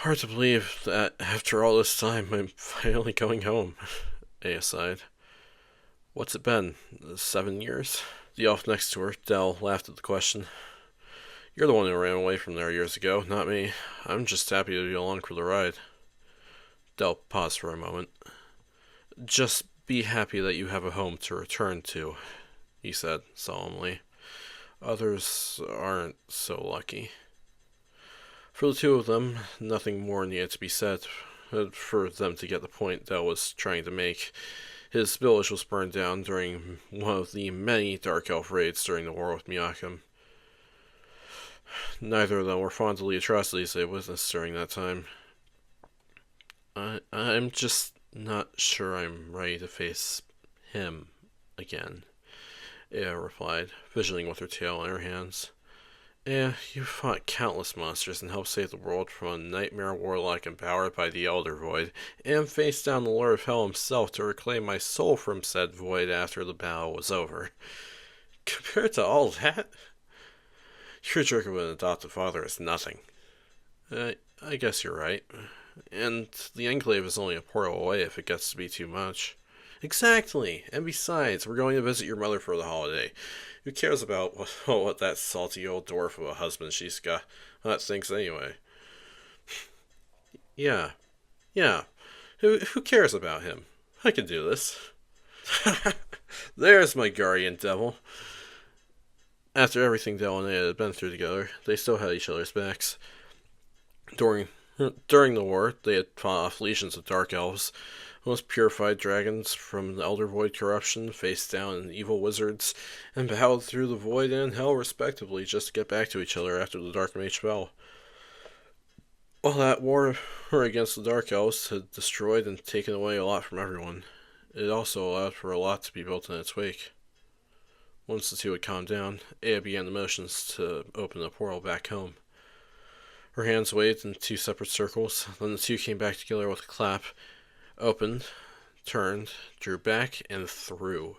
Hard to believe that after all this time, I'm finally going home. A sighed. What's it been? 7 years? The elf next to her, Dell, laughed at the question. You're the one who ran away from there years ago, not me. I'm just happy to be along for the ride. Dell paused for a moment. Just be happy that you have a home to return to, he said solemnly. Others aren't so lucky. For the two of them, nothing more needed to be said for them to get the point Dell was trying to make. His village was burned down during one of the many Dark Elf raids during the war with Miakim. Neither of them were fond of the atrocities they witnessed during that time. I'm just not sure I'm ready to face him again, Ea replied, fidgeting with her tail in her hands. You fought countless monsters and helped save the world from a nightmare warlock empowered by the Elder Void, and faced down the Lord of Hell himself to reclaim my soul from said void after the battle was over. Compared to all that, your jerk of an adoptive father is nothing. I guess you're right. And the Enclave is only a portal away if it gets to be too much. Exactly. And besides, we're going to visit your mother for the holiday. Who cares about what that salty old dwarf of a husband she's got that thinks anyway? Yeah. Yeah. Who cares about him? I can do this. There's my guardian devil. After everything Dell and Aya had been through together, they still had each other's backs. During the war, they had fought off legions of dark elves, most purified dragons from the Elder Void corruption, faced down evil wizards, and battled through the void and hell respectively just to get back to each other after the Dark Mage fell. While that war against the Dark Elves had destroyed and taken away a lot from everyone, it also allowed for a lot to be built in its wake. Once the two had calmed down, Aya began the motions to open the portal back home. Her hands waved in two separate circles, then the two came back together with a clap, opened, turned, drew back, and through.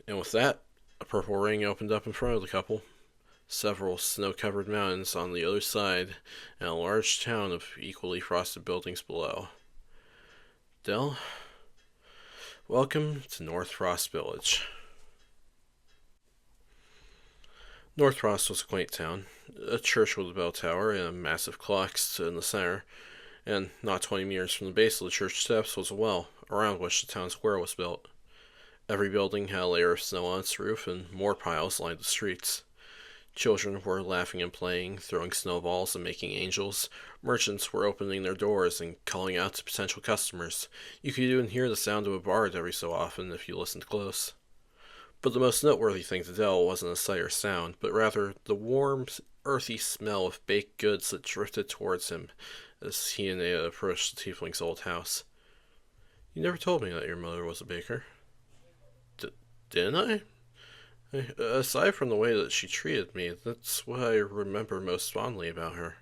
And with that, a purple ring opened up in front of the couple. Several snow-covered mountains on the other side, and a large town of equally frosted buildings below. Dell, welcome to Northfrost Village. Northfrost was a quaint town. A church with a bell tower and a massive clock stood in the center, and not 20 meters from the base of the church steps was a well, around which the town square was built. Every building had a layer of snow on its roof, and more piles lined the streets. Children were laughing and playing, throwing snowballs and making angels. Merchants were opening their doors and calling out to potential customers. You could even hear the sound of a bard every so often if you listened close. But the most noteworthy thing to Dell wasn't a sight or sound, but rather the warm, earthy smell of baked goods that drifted towards him as he and Aya approached the tiefling's old house. You never told me that your mother was a baker. Didn't I? Aside from the way that she treated me, that's what I remember most fondly about her.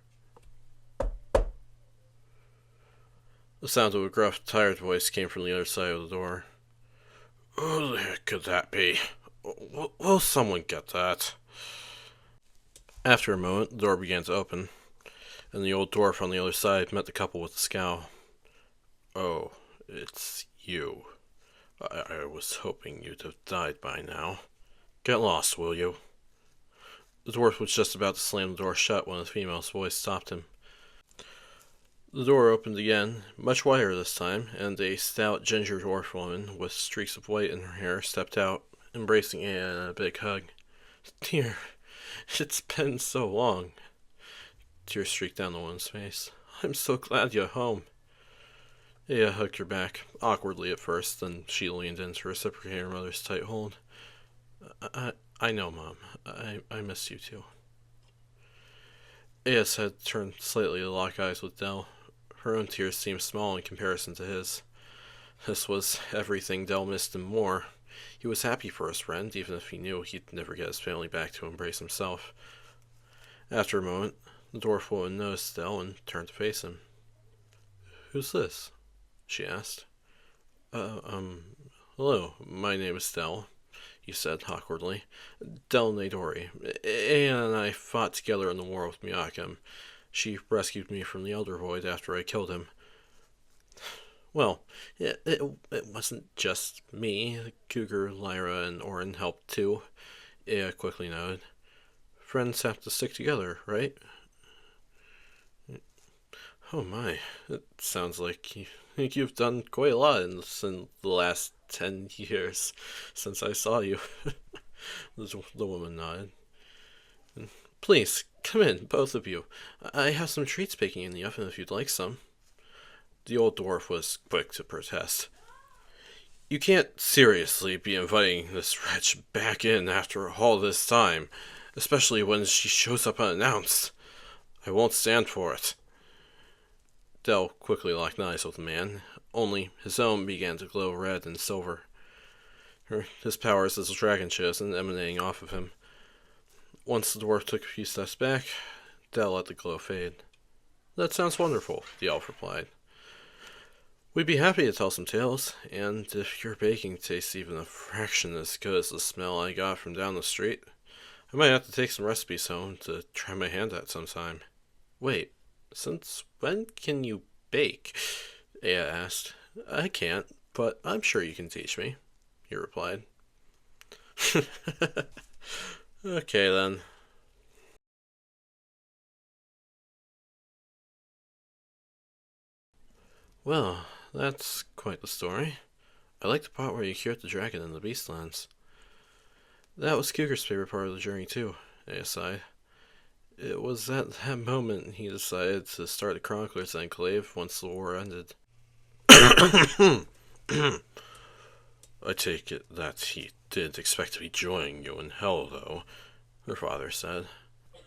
The sound of a gruff, tired voice came from the other side of the door. Who the heck could that be? Will someone get that? After a moment, the door began to open, and the old dwarf on the other side met the couple with a scowl. Oh, it's you. I was hoping you'd have died by now. Get lost, will you? The dwarf was just about to slam the door shut when the female's voice stopped him. The door opened again, much wider this time, and a stout ginger dwarf woman with streaks of white in her hair stepped out, embracing Aya in a big hug. Dear, it's been so long. Tears streaked down the woman's face. I'm so glad you're home. Aya hugged her back, awkwardly at first, then she leaned in to reciprocate her mother's tight hold. I know, Mom. I miss you too. Aya's head turned slightly to lock eyes with Dell. Her own tears seemed small in comparison to his. This was everything Dell missed and more. He was happy for his friend, even if he knew he'd never get his family back to embrace himself. After a moment, the dwarf woman noticed Dell and turned to face him. Who's this? She asked. Hello, my name is Dell, he said awkwardly. Del Nadori. Aya and I fought together in the war with Miakim. She rescued me from the Elder Void after I killed him. Well, it wasn't just me. Cougar, Lyra, and Orryn helped too. Aya quickly nodded. Friends have to stick together, right? Oh my, it sounds like you've done quite a lot in the last 10 years since I saw you. The woman nodded. Please, come in, both of you. I have some treats baking in the oven if you'd like some. The old dwarf was quick to protest. You can't seriously be inviting this wretch back in after all this time, especially when she shows up unannounced. I won't stand for it. Dell quickly locked eyes with the man, only his own began to glow red and silver. His powers as a dragon chosen emanating off of him. Once the dwarf took a few steps back, Dell let the glow fade. That sounds wonderful, the elf replied. We'd be happy to tell some tales, and if your baking tastes even a fraction as good as the smell I got from down the street, I might have to take some recipes home to try my hand at sometime. Wait, since when can you bake? Aya asked. I can't, but I'm sure you can teach me, he replied. Okay then. Well, that's quite the story. I like the part where you cured the dragon in the Beastlands. That was Cougar's favorite part of the journey too, Aya sighed. It was at that moment he decided to start the Chronicler's Enclave once the war ended. I take it that he didn't expect to be joining you in hell, though, her father said.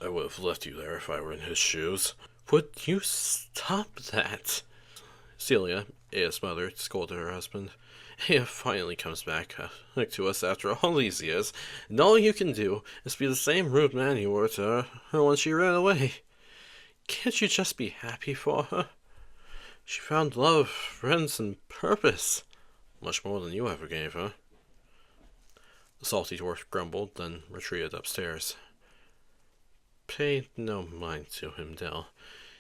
I would have left you there if I were in his shoes. Would you stop that? Celia, Aya's mother, scolded her husband. Aya finally comes back to us after all these years, and all you can do is be the same rude man you were to her when she ran away. Can't you just be happy for her? She found love, friends, and purpose. Much more than you ever gave her. The salty dwarf grumbled, then retreated upstairs. Pay no mind to him, Dell.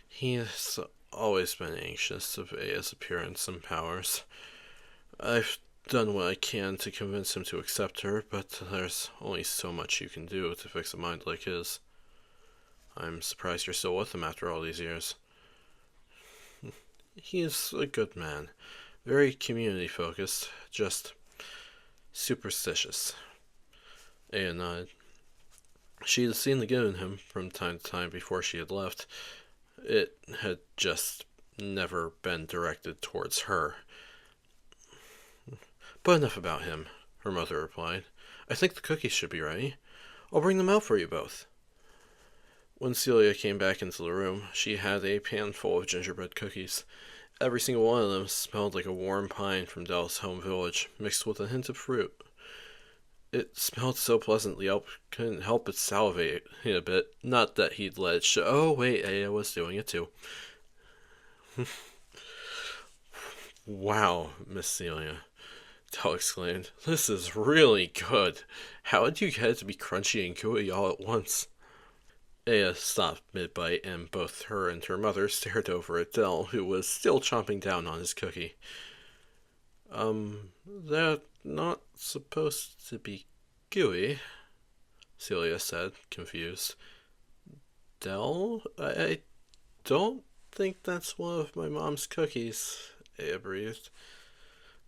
He has always been anxious of Aya's appearance and powers. I've done what I can to convince him to accept her, but there's only so much you can do to fix a mind like his. I'm surprised you're still with him after all these years. He's a good man. Very community-focused, just superstitious. Aya nodded. She had seen the good in him from time to time before she had left. It had just never been directed towards her. But enough about him, her mother replied. I think the cookies should be ready. I'll bring them out for you both. When Celia came back into the room, she had a pan full of gingerbread cookies. Every single one of them smelled like a warm pine from Dell's home village, mixed with a hint of fruit. It smelled so pleasant the elf couldn't help but salivate a bit. Not that he'd let it show. Oh, wait, Aya was doing it too. Wow, Miss Celia, Dell exclaimed. This is really good. How did you get it to be crunchy and gooey all at once? Aya stopped mid-bite, and both her and her mother stared over at Dell, who was still chomping down on his cookie. They're not supposed to be gooey, Celia said, confused. Dell? I don't think that's one of my mom's cookies, Aya breathed.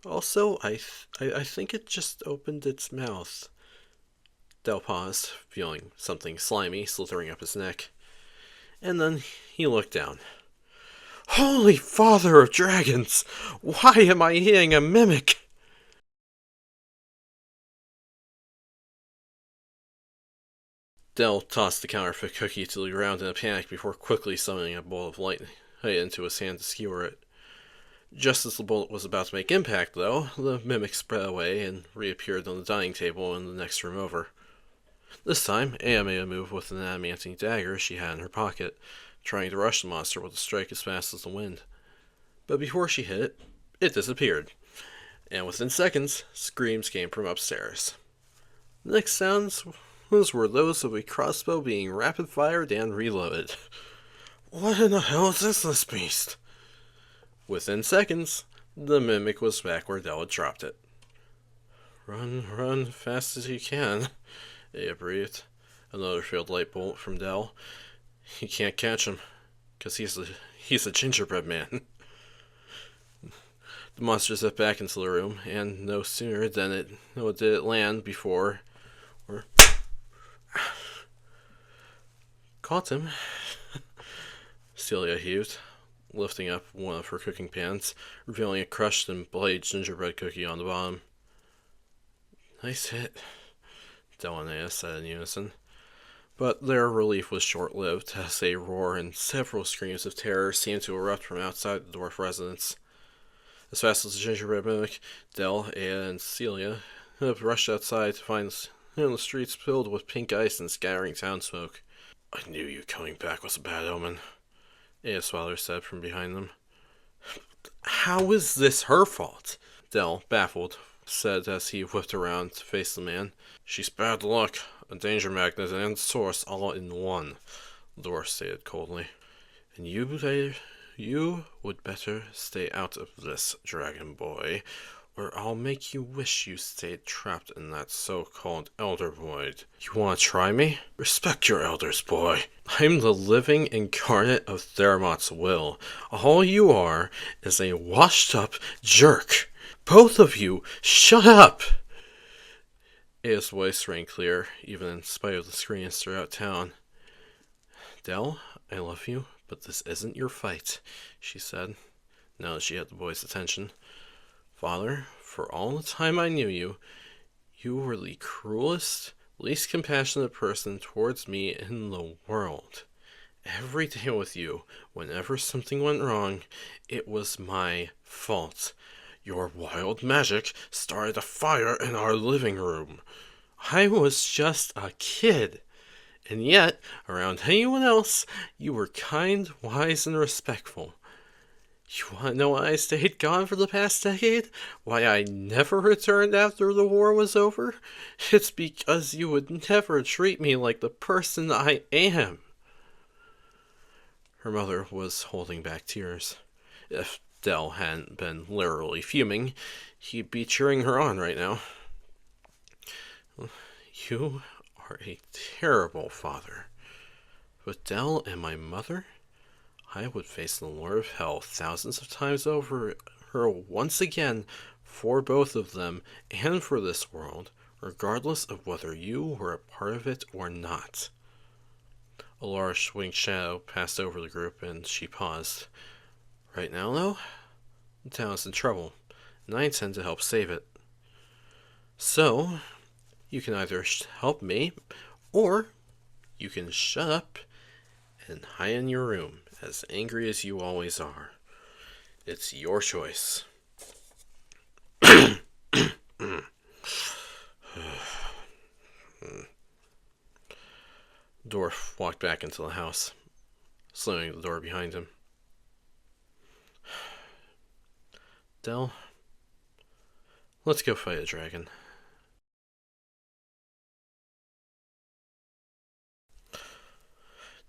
Also, I think it just opened its mouth. Dell paused, feeling something slimy slithering up his neck. And then he looked down. Holy Father of Dragons! Why am I eating a mimic? Dell tossed the counterfeit cookie to the ground in a panic before quickly summoning a bolt of light into his hand to skewer it. Just as the bolt was about to make impact, though, the mimic spread away and reappeared on the dining table in the next room over. This time, Aya made a move with an adamantium dagger she had in her pocket, trying to rush the monster with a strike as fast as the wind. But before she hit it, it disappeared, and within seconds, screams came from upstairs. The next sounds were those of a crossbow being rapid-fired and reloaded. What in the hell is this beast? Within seconds, the mimic was back where Dell had dropped it. Run fast as you can, Aya breathed. Another failed light bolt from Dell. You can't catch him, 'cause he's a gingerbread man. The monster stepped back into the room, and no sooner did it land before, or caught him. Celia heaved, lifting up one of her cooking pans, revealing a crushed and bloody gingerbread cookie on the bottom. Nice hit, Del and Aya said in unison. But their relief was short-lived, as a roar and several screams of terror seemed to erupt from outside the dwarf residence. As fast as the gingerbread mimic, Del, Aya, and Celia rushed outside to find the streets filled with pink ice and scattering townsfolk. I knew you coming back was a bad omen, Aya's father said from behind them. How is this her fault? Del, baffled, said as he whipped around to face the man. She's bad luck. A danger magnet and source all in one, the dwarf stated coldly. And you would better stay out of this, dragon boy, or I'll make you wish you stayed trapped in that so-called elder void. You want to try me? Respect your elders, boy. I'm the living incarnate of Theramot's will. All you are is a washed-up jerk. Both of you, shut up! Aya's voice rang clear, even in spite of the screams throughout town. Del, I love you, but this isn't your fight, she said, now that she had the boy's attention. Father, for all the time I knew you, you were the cruelest, least compassionate person towards me in the world. Every day with you, whenever something went wrong, it was my fault. Your wild magic started a fire in our living room. I was just a kid. And yet, around anyone else, you were kind, wise, and respectful. You want to know why I stayed gone for the past decade? Why I never returned after the war was over? It's because you would never treat me like the person I am. Her mother was holding back tears. If Del hadn't been literally fuming, he'd be cheering her on right now. You are a terrible father. With Del and my mother, I would face the Lord of Hell thousands of times over her once again for both of them and for this world, regardless of whether you were a part of it or not. A large winged shadow passed over the group, and she paused. Right now, though, the town is in trouble, and I intend to help save it. So, you can either help me, or you can shut up and hide in your room, as angry as you always are. It's your choice. Dwarf walked back into the house, slamming the door behind him. Del, let's go fight a dragon.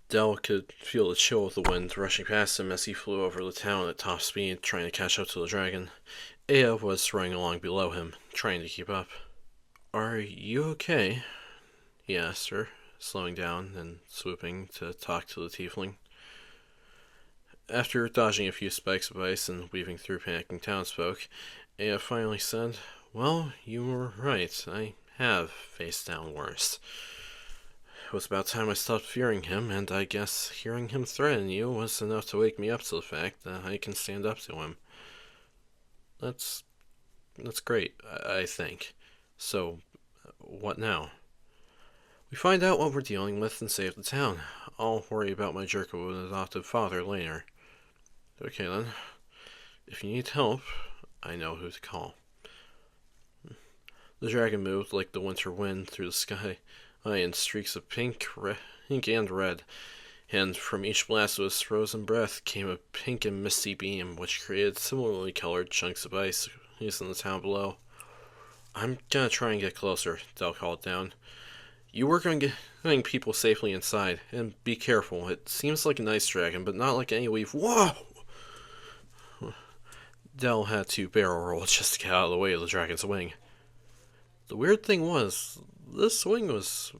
Del could feel the chill of the wind rushing past him as he flew over the town at top speed, trying to catch up to the dragon. Aya was running along below him, trying to keep up. Are you okay? He asked her, slowing down and swooping to talk to the tiefling. After dodging a few spikes of ice and weaving through panicking townsfolk, Aya finally said, Well, you were right. I have faced down worse. It was about time I stopped fearing him, and I guess hearing him threaten you was enough to wake me up to the fact that I can stand up to him. That's great, I think. So, what now? We find out what we're dealing with and save the town. I'll worry about my jerk of an adoptive father later. Okay then. If you need help, I know who to call. The dragon moved like the winter wind through the sky, in streaks of pink and red, and from each blast of its frozen breath came a pink and misty beam, which created similarly colored chunks of ice used in the town below. I'm gonna try and get closer, Del called down. You work on getting people safely inside, and be careful. It seems like a nice dragon, but not like any we've... Whoa! Dell had to barrel roll just to get out of the way of the dragon's wing. The weird thing was, this wing was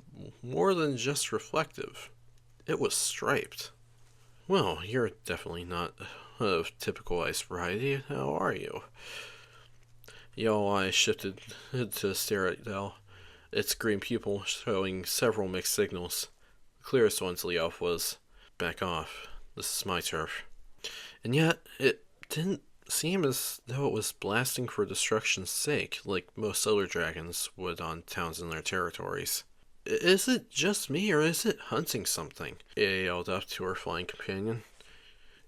more than just reflective. It was striped. Well, you're definitely not of typical ice variety. How are you? Yellow eyes shifted to stare at Dell, its green pupil showing several mixed signals. The clearest one to the elf was, "Back off. This is my turf." And yet, it didn't seem as though it was blasting for destruction's sake, like most other dragons would on towns in their territories. "Is it just me, or is it hunting something?" Aya yelled up to her flying companion.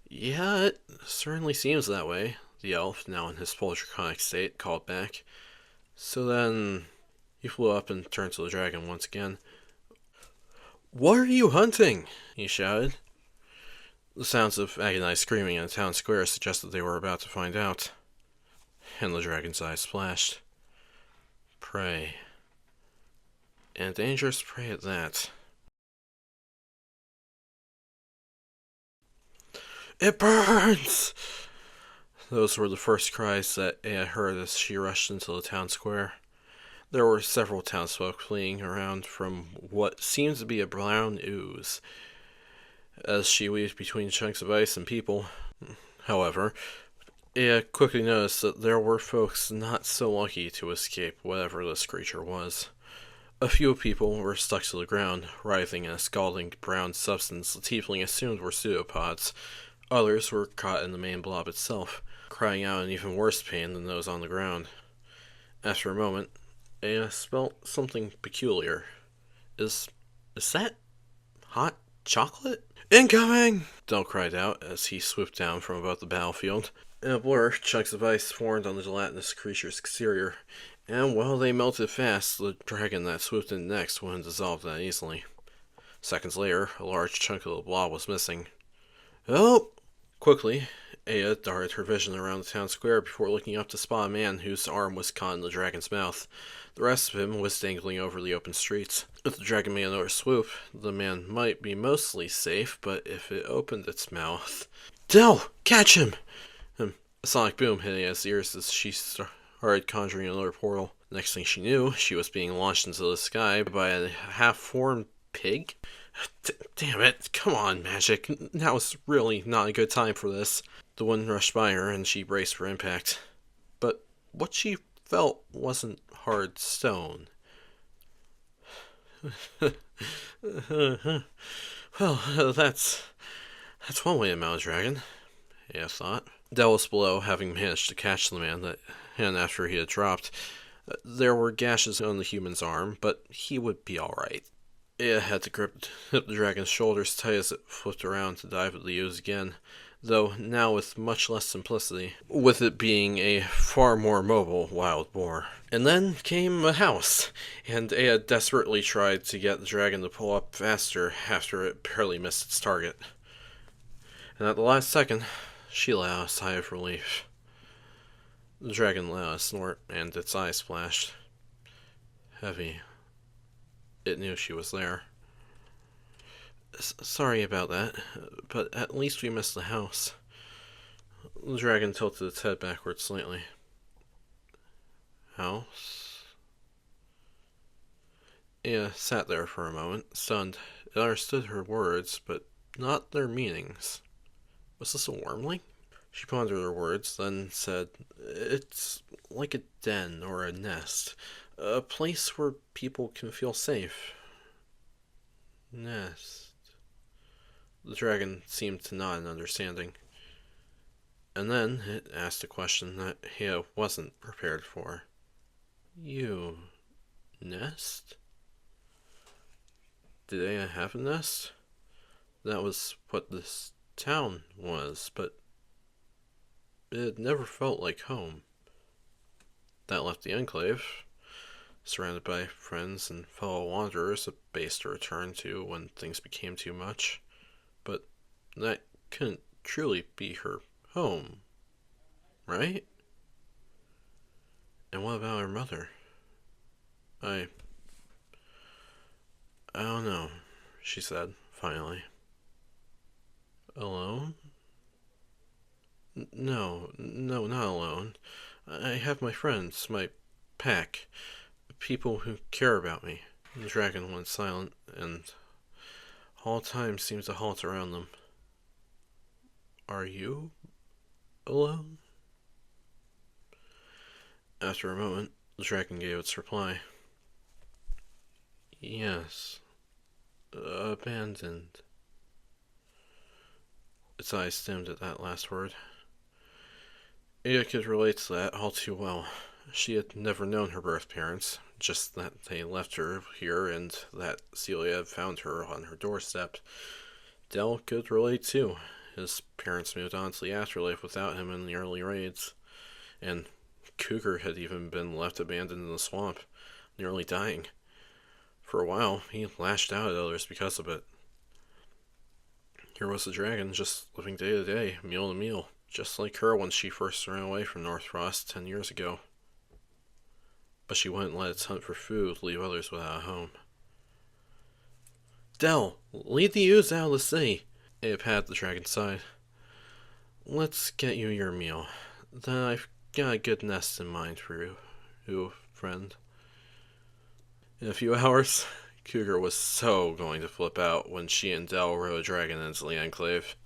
"Yeah, it certainly seems that way," the elf, now in his full draconic state, called back. So then, he flew up and turned to the dragon once again. "What are you hunting?" he shouted. The sounds of agonized screaming in the town square suggested they were about to find out. And the dragon's eyes flashed. Prey. And dangerous prey at that. "It burns!" Those were the first cries that Aya heard as she rushed into the town square. There were several townsfolk fleeing around from what seemed to be a brown ooze, as she weaved between chunks of ice and people. However, Aya quickly noticed that there were folks not so lucky to escape whatever this creature was. A few people were stuck to the ground, writhing in a scalding brown substance the tiefling assumed were pseudopods. Others were caught in the main blob itself, crying out in even worse pain than those on the ground. After a moment, Aya smelt something peculiar. Is that hot chocolate?" "Incoming!" Del cried out as he swooped down from above the battlefield. In a blur, chunks of ice formed on the gelatinous creature's exterior, and while they melted fast, the dragon that swooped in next wouldn't dissolve that easily. Seconds later, a large chunk of the blob was missing. "Help!" Quickly, Aya darted her vision around the town square before looking up to spot a man whose arm was caught in the dragon's mouth. The rest of him was dangling over the open streets. If the dragon made another swoop, the man might be mostly safe, but if it opened its mouth... "Dell! Catch him!" A sonic boom hit Aya's ears as she started conjuring another portal. Next thing she knew, she was being launched into the sky by a half-formed pig? Damn it, come on, magic. Now is really not a good time for this. The wind rushed by her, and she braced for impact. But what she felt wasn't hard stone. Well, that's one way to mount a dragon, Aya thought. Dell was below, having managed to catch the man, and after he had dropped, there were gashes on the human's arm, but he would be alright. Aya had to grip the dragon's shoulders tight as it flipped around to dive at the ooze again, though now with much less simplicity, with it being a far more mobile wild boar. And then came a house, and Aya desperately tried to get the dragon to pull up faster after it barely missed its target. And at the last second, she let out a sigh of relief. The dragon let out a snort, and its eyes flashed. Heavy. It knew she was there. "Sorry about that, but at least we missed the house." The dragon tilted its head backwards slightly. "House?" Aya sat there for a moment, stunned. It understood her words, but not their meanings. Was this a wormling? She pondered her words, then said, "It's like a den or a nest. A place where people can feel safe." "Nest." The dragon seemed to nod in understanding. And then it asked a question that Aya wasn't prepared for. "You... nest?" Did Aya have a nest? That was what this town was, but it never felt like home. That left the Enclave, surrounded by friends and fellow wanderers, a base to return to when things became too much. But that couldn't truly be her home, right? And what about her mother? I don't know, she said, finally. Alone? No, no, not alone. I have my friends, my pack, people who care about me. The dragon went silent, and all time seemed to halt around them. Are you alone? After a moment, the dragon gave its reply. Yes. Abandoned. Its eyes dimmed at that last word. Ada could relate to that all too well. She had never known her birth parents, just that they left her here and that Celia had found her on her doorstep. Del could relate too. His parents moved on to the afterlife without him in the early raids, and Cougar had even been left abandoned in the swamp, nearly dying. For a while, he lashed out at others because of it. Here was the dragon, just living day to day, meal to meal, just like her when she first ran away from Northfrost 10 years ago. But she wouldn't let its hunt for food leave others without a home. Del, lead the ooze out of the city. Abe had the dragon's side. Let's get you your meal. Then I've got a good nest in mind for you, friend. In a few hours, Cougar was so going to flip out when she and Del rode a dragon into the Enclave.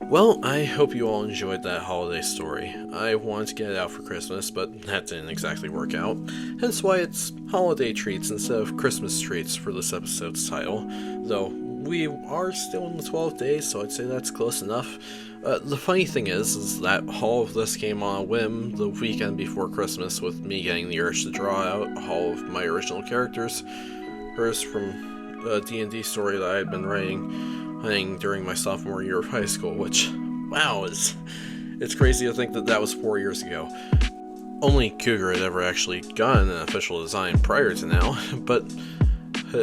Well, I hope you all enjoyed that holiday story. I wanted to get it out for Christmas, but that didn't exactly work out. Hence why it's holiday treats instead of Christmas treats for this episode's title. Though, we are still in the 12 days, so I'd say that's close enough. The funny thing is that all of this came on a whim the weekend before Christmas, with me getting the urge to draw out all of my original characters. Hers from a D&D story that I had been writing during my sophomore year of high school, which, wow, it's crazy to think that that was 4 years ago. Only Cougar had ever actually gotten an official design prior to now, but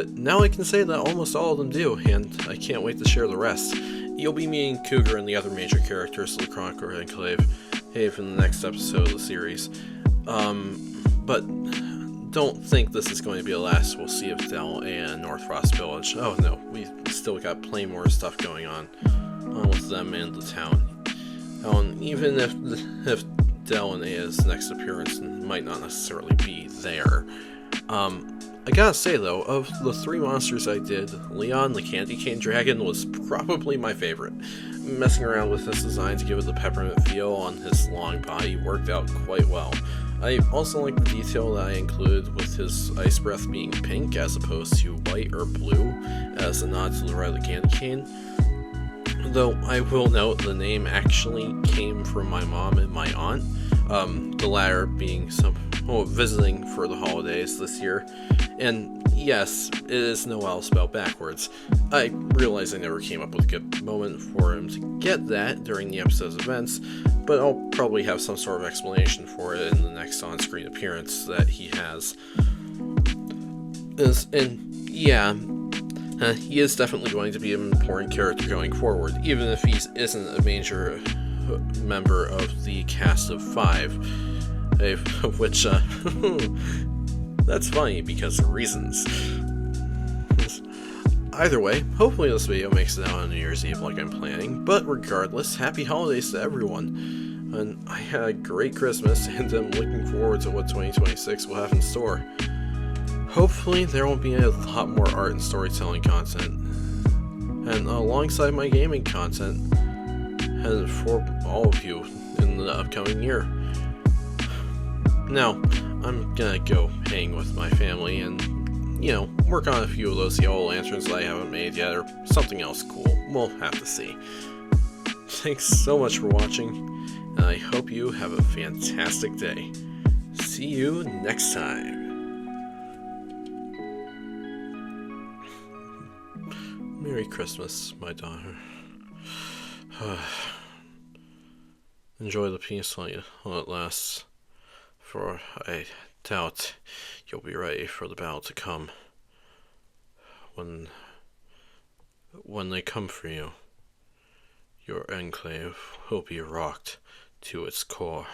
now I can say that almost all of them do, and I can't wait to share the rest. You'll be meeting Cougar and the other major characters of the Chronicler Enclave in the next episode of the series. But don't think this is going to be the last we'll see of Del and Northfrost Village. Oh no, we still got plenty more stuff going on with them and the town. Even if Del and Aya's next appearance might not necessarily be there. I gotta say though, of the 3 monsters I did, Leon the Candy Cane Dragon was probably my favorite. Messing around with this design to give it the peppermint feel on his long body worked out quite well. I also like the detail that I included with his ice breath being pink as opposed to white or blue as a nod to the Lyra the Candy Cane. Though I will note the name actually came from my mom and my aunt, the latter being visiting for the holidays this year. And yes, it is Noel spelled backwards. I realize I never came up with a good moment for him to get that during the episode's events, but I'll probably have some sort of explanation for it in the next on-screen appearance that he has. He is definitely going to be an important character going forward, even if he isn't a major member of the cast of 5, which, that's funny because of reasons. Either way, hopefully this video makes it out on New Year's Eve like I'm planning, but regardless, happy holidays to everyone. And I had a great Christmas, and I'm looking forward to what 2026 will have in store. Hopefully there will be a lot more art and storytelling content, and alongside my gaming content, and for all of you in the upcoming year. Now, I'm gonna go hang with my family and, work on a few of those yellow lanterns that I haven't made yet, or something else cool. We'll have to see. Thanks so much for watching, and I hope you have a fantastic day. See you next time. Merry Christmas, my daughter. Enjoy the peace while it lasts, for I doubt you'll be ready for the battle to come. When they come for you, your enclave will be rocked to its core.